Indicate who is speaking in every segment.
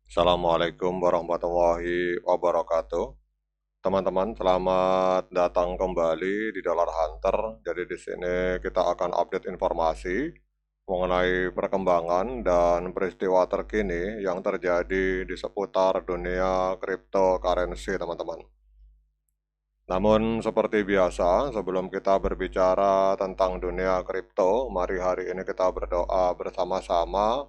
Speaker 1: Assalamualaikum warahmatullahi wabarakatuh. Teman-teman, selamat datang kembali di Dollar Hunter. Jadi di sini kita akan update informasi mengenai perkembangan dan peristiwa terkini yang terjadi di seputar dunia cryptocurrency, teman-teman. Namun seperti biasa, sebelum kita berbicara tentang dunia kripto, mari hari ini kita berdoa bersama-sama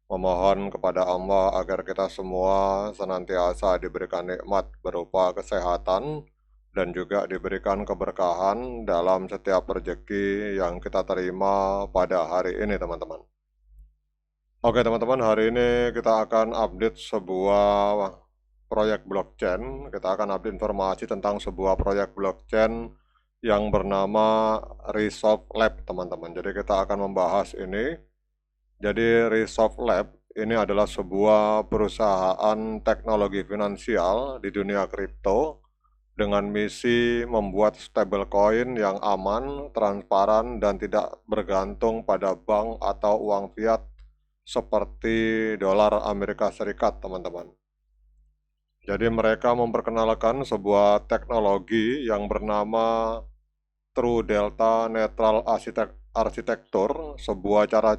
Speaker 1: memohon kepada Allah agar kita semua senantiasa diberikan nikmat berupa kesehatan dan juga diberikan keberkahan dalam setiap rezeki yang kita terima pada hari ini, teman-teman. Oke, teman-teman, hari ini kita akan update sebuah proyek blockchain. Kita akan update informasi tentang sebuah proyek blockchain yang bernama Resolve Lab, teman-teman. Jadi kita akan membahas ini. Jadi Resolve Lab ini adalah sebuah perusahaan teknologi finansial di dunia kripto dengan misi membuat stablecoin yang aman, transparan, dan tidak bergantung pada bank atau uang fiat seperti dolar Amerika Serikat, teman-teman. Jadi mereka memperkenalkan sebuah teknologi yang bernama True Delta Neutral Architecture, sebuah cara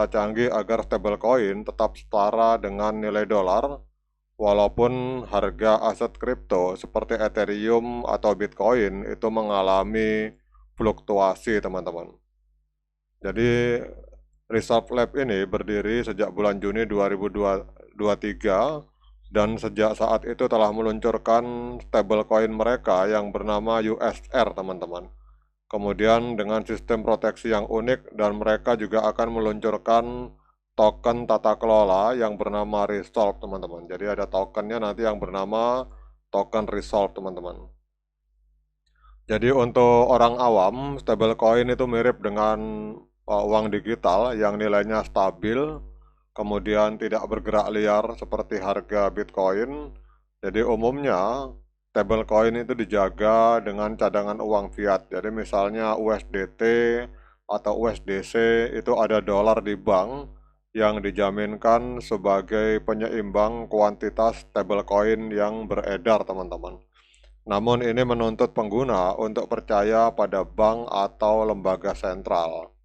Speaker 1: canggih agar stablecoin tetap setara dengan nilai dolar, walaupun harga aset kripto seperti Ethereum atau Bitcoin itu mengalami fluktuasi, teman-teman. Jadi Resolve Lab ini berdiri sejak bulan Juni 2023 dan sejak saat itu telah meluncurkan stablecoin mereka yang bernama USR, teman-teman. Kemudian dengan sistem proteksi yang unik dan mereka juga akan meluncurkan token tata kelola yang bernama Resolve, teman-teman. Jadi ada tokennya nanti yang bernama token Resolve, teman-teman. Jadi untuk orang awam, stablecoin itu mirip dengan uang digital yang nilainya stabil, kemudian tidak bergerak liar seperti harga Bitcoin. Jadi umumnya stablecoin itu dijaga dengan cadangan uang fiat. Jadi misalnya USDT atau USDC itu ada dolar di bank yang dijaminkan sebagai penyeimbang kuantitas stablecoin yang beredar, teman-teman. Namun ini menuntut pengguna untuk percaya pada bank atau lembaga sentral.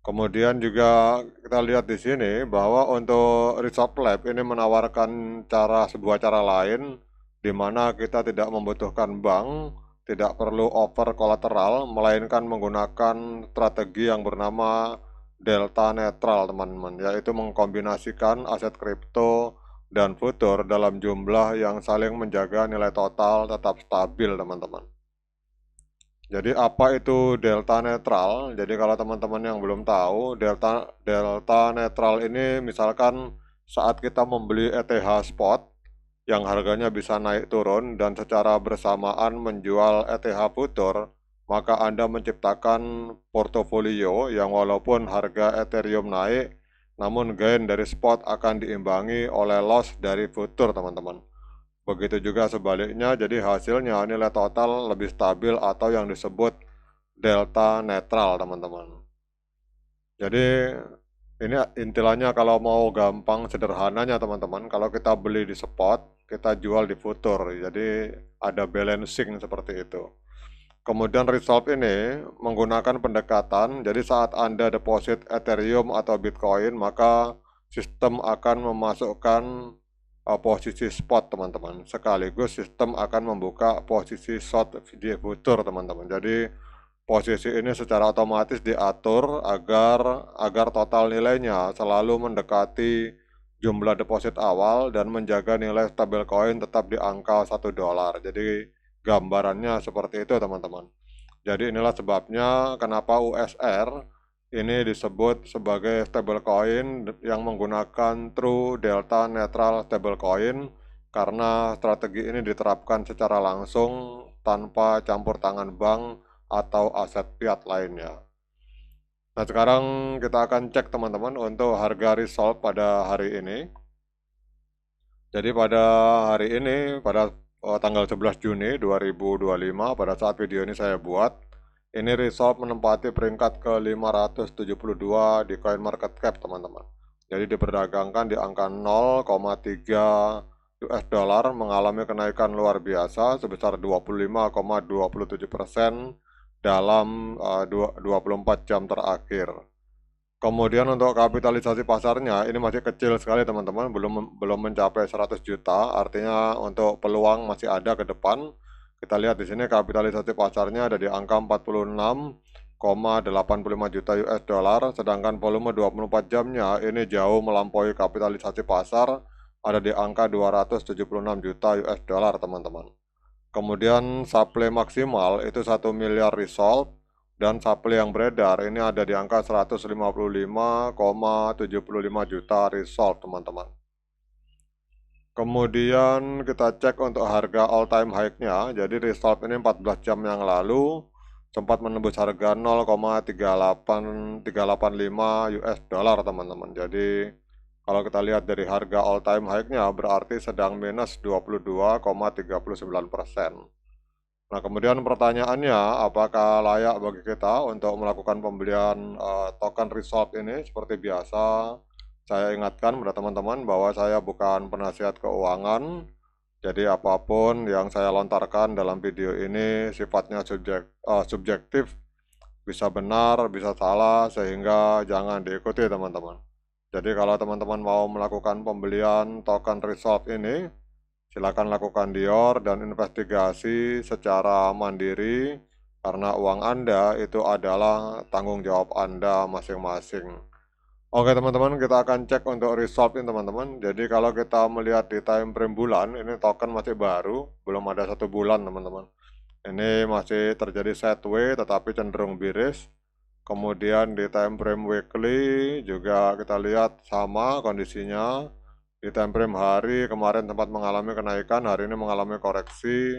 Speaker 1: Kemudian juga kita lihat di sini bahwa untuk Resolve Lab ini menawarkan sebuah cara lain di mana kita tidak membutuhkan bank, tidak perlu over kolateral, melainkan menggunakan strategi yang bernama Delta Neutral, teman-teman, yaitu mengkombinasikan aset kripto dan futur dalam jumlah yang saling menjaga nilai total tetap stabil, teman-teman. Jadi apa itu delta netral? Jadi kalau teman-teman yang belum tahu, delta netral ini misalkan saat kita membeli ETH spot yang harganya bisa naik turun dan secara bersamaan menjual ETH futur, maka Anda menciptakan portofolio yang walaupun harga Ethereum naik, namun gain dari spot akan diimbangi oleh loss dari futur, teman-teman. Begitu juga sebaliknya, jadi hasilnya nilai total lebih stabil atau yang disebut delta netral, teman-teman. Jadi ini intilannya kalau mau gampang sederhananya, teman-teman, kalau kita beli di spot, kita jual di futur. Jadi ada balancing seperti itu. Kemudian Resolve ini menggunakan pendekatan, jadi saat Anda deposit Ethereum atau Bitcoin, maka sistem akan memasukkan posisi spot, teman-teman. Sekaligus sistem akan membuka posisi short di futur, teman-teman. Jadi posisi ini secara otomatis diatur agar total nilainya selalu mendekati jumlah deposit awal dan menjaga nilai stablecoin tetap di angka $1. Jadi gambarannya seperti itu, teman-teman. Jadi inilah sebabnya kenapa USR ini disebut sebagai stablecoin yang menggunakan True Delta Neutral Stablecoin karena strategi ini diterapkan secara langsung tanpa campur tangan bank atau aset fiat lainnya. Nah, sekarang kita akan cek, teman-teman, untuk harga Resolve pada hari ini. Jadi pada hari ini, pada tanggal 11 Juni 2025, pada saat video ini saya buat, ini Resolve menempati peringkat ke 572 di CoinMarketCap, teman-teman. Jadi diperdagangkan di angka 0,3 US dollar, mengalami kenaikan luar biasa sebesar 25,27% dalam 24 jam terakhir. Kemudian untuk kapitalisasi pasarnya ini masih kecil sekali teman-teman, belum mencapai 100 juta, artinya untuk peluang masih ada ke depan. Kita lihat di sini kapitalisasi pasarnya ada di angka 46,85 juta US dollar, sedangkan volume 24 jamnya ini jauh melampaui kapitalisasi pasar, ada di angka 276 juta US dollar teman-teman. Kemudian supply maksimal itu 1 miliar resolve, dan supply yang beredar ini ada di angka 155,75 juta resolve teman-teman. Kemudian kita cek untuk harga all time high-nya. Jadi resolve ini 14 jam yang lalu sempat menembus harga 0,385 US dollar teman-teman. Jadi kalau kita lihat dari harga all time high-nya berarti sedang minus 22,39%. Nah, kemudian pertanyaannya, apakah layak bagi kita untuk melakukan pembelian token resolve ini? Seperti biasa, saya ingatkan pada teman-teman bahwa saya bukan penasihat keuangan, jadi apapun yang saya lontarkan dalam video ini sifatnya subjektif, bisa benar, bisa salah, sehingga jangan diikuti teman-teman. Jadi kalau teman-teman mau melakukan pembelian token resolve ini, silakan lakukan Dior dan investigasi secara mandiri, karena uang Anda itu adalah tanggung jawab Anda masing-masing. Oke teman-teman, kita akan cek untuk resolve ini teman-teman. Jadi kalau kita melihat di time frame bulan, ini token masih baru, belum ada 1 bulan teman-teman. Ini masih terjadi sideways tetapi cenderung bearish. Kemudian di time frame weekly juga kita lihat sama kondisinya. Di time frame hari kemarin sempat mengalami kenaikan, hari ini mengalami koreksi.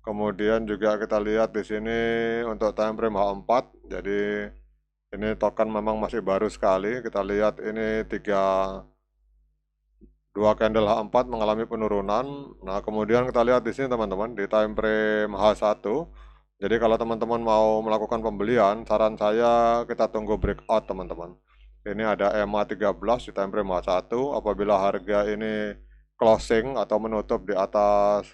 Speaker 1: Kemudian juga kita lihat di sini untuk time frame H4. Jadi ini token memang masih baru sekali. Kita lihat ini 2 candle H4 mengalami penurunan. Nah, kemudian kita lihat di sini teman-teman di time frame H1. Jadi kalau teman-teman mau melakukan pembelian, saran saya kita tunggu breakout teman-teman. Ini ada EMA 13 di time frame H1. Apabila harga ini closing atau menutup di atas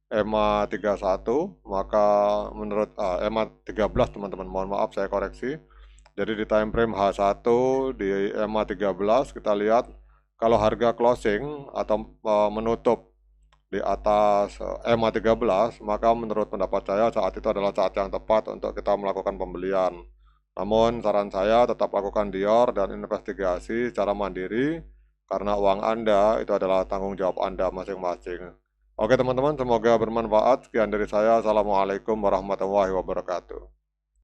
Speaker 1: EMA 31, maka menurut EMA 13 teman-teman, mohon maaf saya koreksi. Jadi di time frame H1 di EMA 13 kita lihat kalau harga closing atau menutup di atas EMA 13, maka menurut pendapat saya saat itu adalah saat yang tepat untuk kita melakukan pembelian. Namun saran saya tetap lakukan Dior dan investigasi secara mandiri, karena uang Anda itu adalah tanggung jawab Anda masing-masing. Oke teman-teman, semoga bermanfaat. Sekian dari saya. Assalamualaikum warahmatullahi wabarakatuh.